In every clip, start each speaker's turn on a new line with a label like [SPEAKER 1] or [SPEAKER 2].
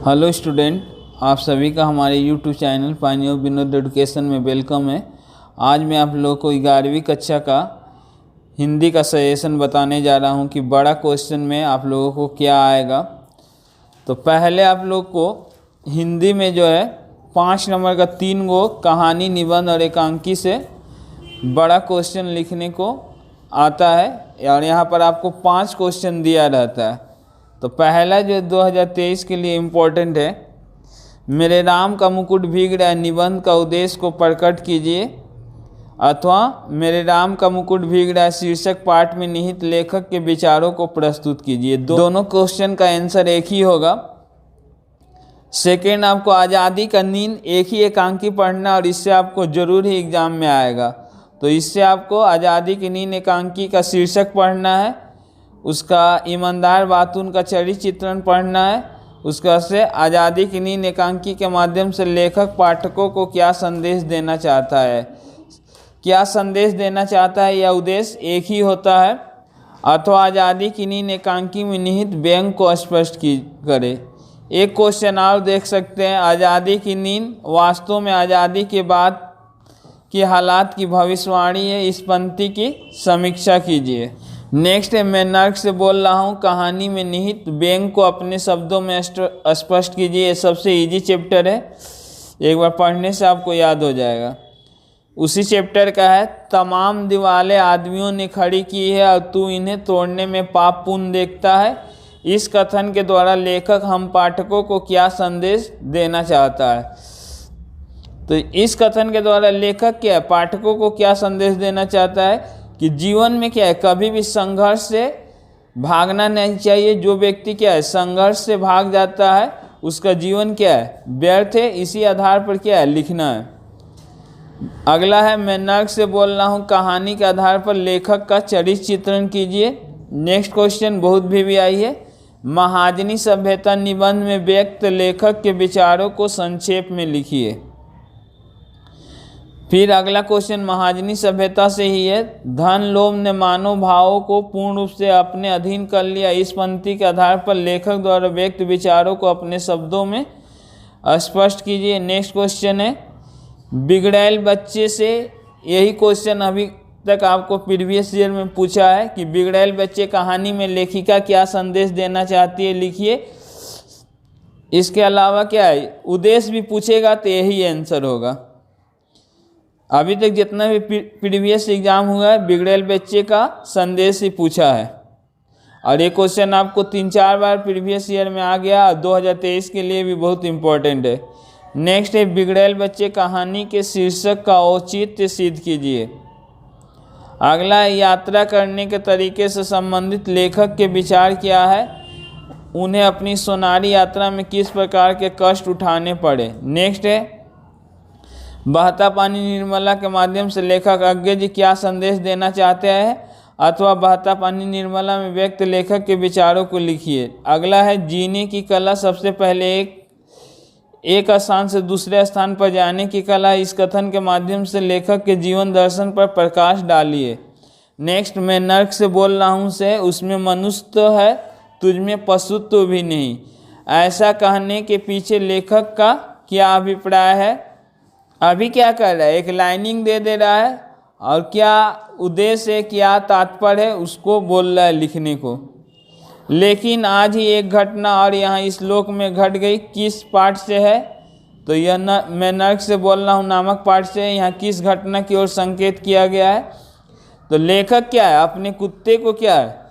[SPEAKER 1] Hello student, आप सभी का हमारे यूट्यूब चैनल पानियों विनोद एजुकेशन में वेलकम है। आज मैं आप लोगों को 11वीं कक्षा का हिंदी का सजेशन बताने जा रहा हूं कि बड़ा क्वेश्चन में आप लोगों को क्या आएगा। तो पहले आप लोग को हिंदी में जो है 5 नंबर का 3 गो कहानी, निबंध और एकांकी से बड़ा क्वेश्चन लिखने को आता है और यहाँ पर आपको 5 क्वेश्चन दिया रहता है। तो पहला जो 2023 के लिए इम्पोर्टेंट है, मेरे राम का मुकुट भीग रहा है निबंध का उद्देश्य को प्रकट कीजिए, अथवा मेरे राम का मुकुट भीग रहा है शीर्षक पाठ में निहित लेखक के विचारों को प्रस्तुत कीजिए। दोनों क्वेश्चन का आंसर एक ही होगा। सेकेंड, आपको आज़ादी का नींद एक ही एकांकी पढ़ना और इससे आपको जरूर ही एग्जाम में आएगा। तो इससे आपको आज़ादी की नींद एकांकी का शीर्षक पढ़ना है, उसका ईमानदार बातून का चरित्र चित्रण पढ़ना है, उसका से आज़ादी की नींद एकांकी के माध्यम से लेखक पाठकों को क्या संदेश देना चाहता है, क्या संदेश देना चाहता है, यह उद्देश्य एक ही होता है। अथवा आज़ादी की नींद एकांकी में निहित व्यंग को स्पष्ट करे। एक क्वेश्चन और देख सकते हैं, आज़ादी की नींद वास्तव में आज़ादी के बाद के हालात की भविष्यवाणी है, इस पंक्ति की समीक्षा कीजिए। नेक्स्ट है, मैं नर्क से बोल रहा हूँ, कहानी में निहित व्यंग को अपने शब्दों में स्पष्ट कीजिए। ये सबसे इजी चैप्टर है, एक बार पढ़ने से आपको याद हो जाएगा। उसी चैप्टर का है, तमाम दीवारें आदमियों ने खड़ी की है और तू इन्हें तोड़ने में पाप पुण्य देखता है। इस कथन के द्वारा लेखक हम पाठकों को क्या संदेश देना चाहता है। तो इस कथन के द्वारा लेखक क्या है, पाठकों को क्या संदेश देना चाहता है कि जीवन में क्या है, कभी भी संघर्ष से भागना नहीं चाहिए। जो व्यक्ति क्या है संघर्ष से भाग जाता है उसका जीवन क्या है, व्यर्थ है। इसी आधार पर क्या है, लिखना है। अगला है, मैं नर्क से बोल रहा हूँ, कहानी के आधार पर लेखक का चरित्र चित्रण कीजिए। नेक्स्ट क्वेश्चन बहुत भी आई है, महाजनी सभ्यता निबंध में व्यक्त लेखक के विचारों को संक्षेप में लिखिए। फिर अगला क्वेश्चन महाजनी सभ्यता से ही है, धन लोभ ने मानव भावों को पूर्ण रूप से अपने अधीन कर लिया। इस पंक्ति के आधार पर लेखक द्वारा व्यक्त विचारों को अपने शब्दों में स्पष्ट कीजिए। नेक्स्ट क्वेश्चन है, बिगड़ैल बच्चे से, यही क्वेश्चन अभी तक आपको प्रीवियस ईयर में पूछा है कि बिगड़ैल बच्चे कहानी में लेखिका क्या संदेश देना चाहती है, लिखिए। इसके अलावा क्या है, उद्देश्य भी पूछेगा तो यही आंसर होगा। अभी तक जितना भी प्रीवियस एग्जाम हुआ है, बिगड़ैल बच्चे का संदेश ही पूछा है और ये क्वेश्चन आपको 3-4 बार प्रीवियस ईयर में आ गया और 2023 के लिए भी बहुत इम्पोर्टेंट है। नेक्स्ट है, बिगड़ैल बच्चे कहानी के शीर्षक का औचित्य सिद्ध कीजिए। अगला है, यात्रा करने के तरीके से संबंधित लेखक के विचार क्या है, उन्हें अपनी सोनारी यात्रा में किस प्रकार के कष्ट उठाने पड़े। नेक्स्ट है, बहता पानी निर्मला के माध्यम से लेखक अज्ञे जी क्या संदेश देना चाहते हैं, अथवा बहता पानी निर्मला में व्यक्त लेखक के विचारों को लिखिए। अगला है, जीने की कला, सबसे पहले एक स्थान से दूसरे स्थान पर जाने की कला। इस कथन के माध्यम से लेखक के जीवन दर्शन पर प्रकाश डालिए। नेक्स्ट, मैं नर्क से बोल रहा हूँ से, उसमें मनुष्य तो है तुझमें पशुत्व भी नहीं। ऐसा कहने के पीछे लेखक का क्या अभिप्राय है। अभी क्या कर रहा है, एक लाइनिंग दे रहा है और क्या उद्देश्य है, क्या तात्पर्य है, उसको बोल रहा है लिखने को। लेकिन आज ही एक घटना और यहाँ इस श्लोक में घट गई, किस पाठ से है, तो यह मैं नर्क से बोल रहा हूँ नामक पाठ से। यहाँ किस घटना की ओर संकेत किया गया है, तो लेखक क्या है, अपने कुत्ते को क्या है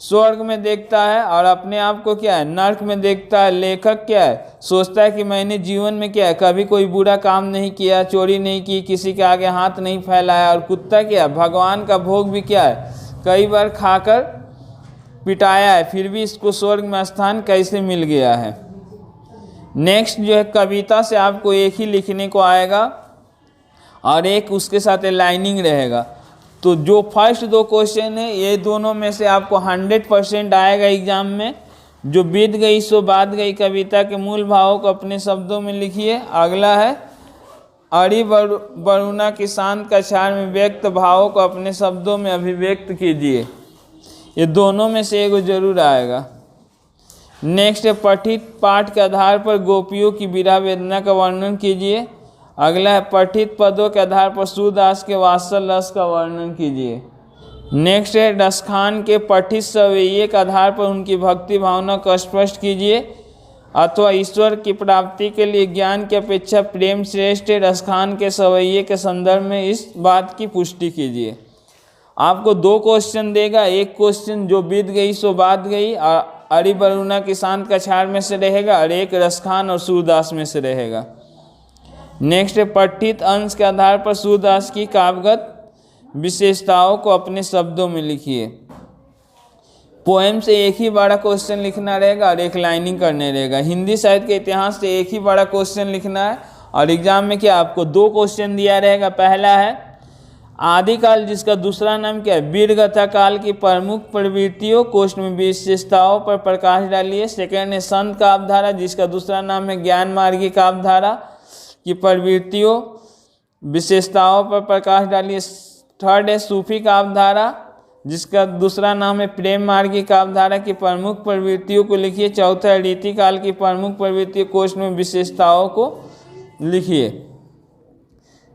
[SPEAKER 1] स्वर्ग में देखता है और अपने आप को क्या है नर्क में देखता है। लेखक क्या है, सोचता है कि मैंने जीवन में क्या है कभी कोई बुरा काम नहीं किया, चोरी नहीं की, किसी के आगे हाथ नहीं फैलाया। और कुत्ता क्या है, भगवान का भोग भी क्या है कई बार खाकर पिटाया है, फिर भी इसको स्वर्ग में स्थान कैसे मिल गया है। नेक्स्ट जो है, कविता से आपको एक ही लिखने को आएगा और एक उसके साथ लाइनिंग रहेगा। तो जो फर्स्ट 2 क्वेश्चन है, ये दोनों में से आपको 100% आएगा एग्जाम में। जो बीत गई सो बात गई, कविता के मूल भावों को अपने शब्दों में लिखिए। अगला है, अड़ी वरुणा की शांत कछार में व्यक्त भावों को अपने शब्दों में अभिव्यक्त कीजिए। ये दोनों में से एक जरूर आएगा। नेक्स्ट है पठित पाठ के आधार पर गोपियों की विरह वेदना का वर्णन कीजिए। अगला है पठित पदों के आधार पर सूरदास के वात्सल्य रस का वर्णन कीजिए। नेक्स्ट है रसखान के पठित सवैये के आधार पर उनकी भक्ति भावना को स्पष्ट कीजिए, अथवा ईश्वर की प्राप्ति के लिए ज्ञान की अपेक्षा प्रेम श्रेष्ठ है। रसखान के सवैये के संदर्भ में इस बात की पुष्टि कीजिए। आपको 2 क्वेश्चन देगा, एक क्वेश्चन जो बीत गई सो बात गई और अरि बरुणा किसान कछार में से रहेगा, और एक रसखान और सूरदास में से रहेगा। नेक्स्ट है पठित अंश के आधार पर सूरदास की काव्यगत विशेषताओं को अपने शब्दों में लिखिए। पोएम से एक ही बड़ा क्वेश्चन लिखना रहेगा और एक लाइनिंग करने रहेगा। हिंदी साहित्य के इतिहास से एक ही बड़ा क्वेश्चन लिखना है, और एग्जाम में क्या आपको 2 क्वेश्चन दिया रहेगा। पहला है आदिकाल, जिसका दूसरा नाम क्या है, वीरगाथा काल की प्रमुख प्रवृत्तियों कोष्ठ में विशेषताओं पर प्रकाश डालिए। सेकेंड है संत काव्यधारा, जिसका दूसरा नाम है ज्ञान मार्गी काव्यधारा की प्रवृत्तियों विशेषताओं पर प्रकाश डालिए। थर्ड है सूफी काव्यधारा, जिसका दूसरा नाम है प्रेम मार्गी काव्यधारा की प्रमुख प्रवृत्तियों को लिखिए। चौथा है रीतिकाल की प्रमुख प्रवृत्तियों कोष्ठ में विशेषताओं को लिखिए।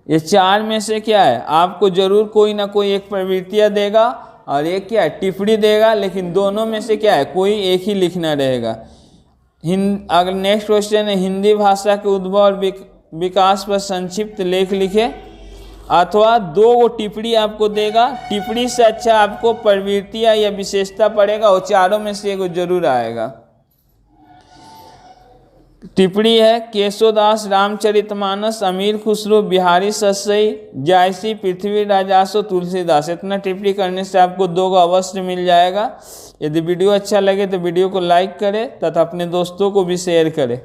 [SPEAKER 1] ये 4 में से क्या है, आपको जरूर कोई ना कोई एक प्रवृत्तियाँ देगा और एक क्या है टिप्पणी देगा, लेकिन दोनों में से क्या है कोई एक ही लिखना रहेगा। अगर नेक्स्ट क्वेश्चन है हिंदी भाषा के उद्भव और विकास पर संक्षिप्त लेख लिखे, अथवा 2 टिप्पणी आपको देगा। टिप्पणी से अच्छा आपको प्रवृत्तियाँ या विशेषता पड़ेगा, और चारों में से एक जरूर आएगा। टिप्पणी है केशोदास रामचरितमानस, अमीर खुसरो, बिहारी ससई, जायसी, पृथ्वी राजासो, तुलसीदास। इतना टिप्पणी करने से आपको 2 अवश्य मिल जाएगा। यदि वीडियो अच्छा लगे तो वीडियो को लाइक करें तथा अपने दोस्तों को भी शेयर करें।